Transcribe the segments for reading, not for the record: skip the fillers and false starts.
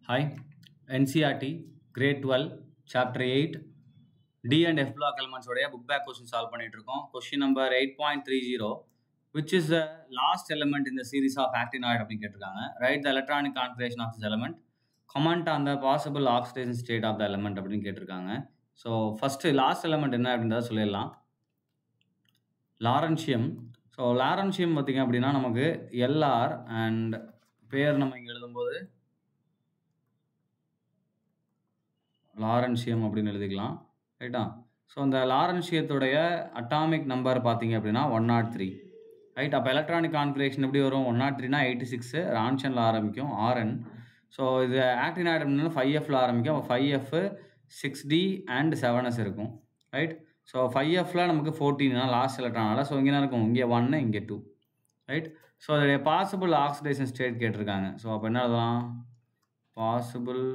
Hi, NCRT, Grade 12, Chapter 8, D and F block elements உடைய book back question solve பண்ணிட்டு இருக்கோம். Question number 8.30, which is the last element in the series of actinoid அப்படின்னு கேட்டிருக்காங்க. Write the electronic configuration of this element. Comment on the possible oxidation state of the element அப்படின்னு கேட்டிருக்காங்க. So first last element என்ன அப்படின்றத சொல்லிடலாம். லாரன்ஷியம். So லாரன்ஷியம் பார்த்திங்க அப்படின்னா நமக்கு எல்ஆர் அண்ட் பேர் நம்ம இங்கே எழுதும்போது லாரன்ஷியம் அப்படின்னு எழுதிக்கலாம், ரைட்டா? ஸோ அந்த லாரன்ஷியத்துடைய அட்டாமிக் நம்பர் பார்த்தீங்க அப்படின்னா 103, ரைட்? அப்போ எலக்ட்ரானிக் கான்ஃபிகரேஷன் எப்படி வரும்? 103னா 86 ரான்ஷனில் ஆரம்பிக்கும், ஆர்என். ஸோ இது ஆக்டினாய்டு அப்படின்னா 5Fல ஆரம்பிக்கும். அப்போ 5F 6D அண்ட் 7S இருக்கும், ரைட்? ஸோ 5Fல நமக்கு 14 லாஸ்ட் எலக்ட்ரானால. ஸோ இங்கே இருக்கும், இங்கே 1 இங்கே 2, ரைட்? ஸோ அதோடைய பாசிபிள் ஆக்சிடேஷன் ஸ்டேட் கேட்டிருக்காங்க. ஸோ அப்போ என்ன எழுதலாம்? Possible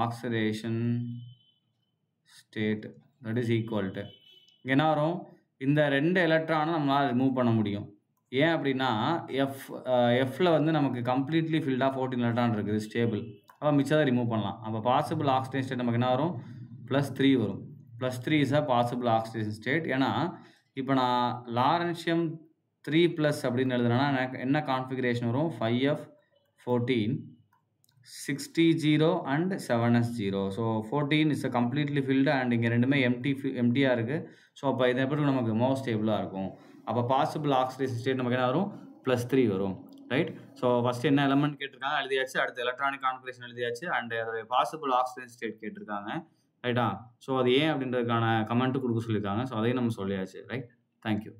oxidation state that is equal to இங்கே என்ன வரும்? இந்த ரெண்டு எலக்ட்ரானை நம்மளால் ரிமூவ் பண்ண முடியும். ஏன் அப்படின்னா எஃப்ல வந்து நமக்கு கம்ப்ளீட்லி ஃபில்டாக 14 எலக்ட்ரான் இருக்குது, ஸ்டேபிள். அப்போ மிச்சத்தை ரிமூவ் பண்ணலாம். அப்போ பாசிபிள் ஆக்சிடேஷன் ஸ்டேட் நமக்கு என்ன வரும்? +3 வரும். +3 is a possible oxidation state. ஏன்னா இப்போ நான் லாரன்ஷியம் 3+ அப்படின்னு எழுதுனா எனக்கு என்ன கான்ஃபிகரேஷன் வரும்? 5F 14 60 and 7S 0. So 14 is a completely field and இங்கே ரெண்டுமே எம்டியாக இருக்குது. ஸோ அப்போ இது எப்படி நமக்கு மோஸ்ட் ஸ்டேபிளாக இருக்கும். அப்போ பாசிபிள் ஆக்சிடேஷன் ஸ்டேட் நமக்கு என்ன வரும்? +3 வரும், ரைட்? ஸோ ஃபஸ்ட்டு என்ன எலமெண்ட் கேட்டிருக்காங்க எழுதியாச்சு, அடுத்து எலக்ட்ரானிக் கான்ஃபிகரேஷன் எழுதியாச்சு, அண்ட் அதோடைய பாசிபிள் ஆக்சிடேஷன் ஸ்டேட் கேட்டிருக்காங்க, ரைட்டா? ஸோ அது ஏன் அப்படின்றதுக்கான கமெண்ட்டு கொடுக்க சொல்லியிருக்காங்க. ஸோ அதையும் நம்ம சொல்லியாச்சு, ரைட்? தேங்க்யூ.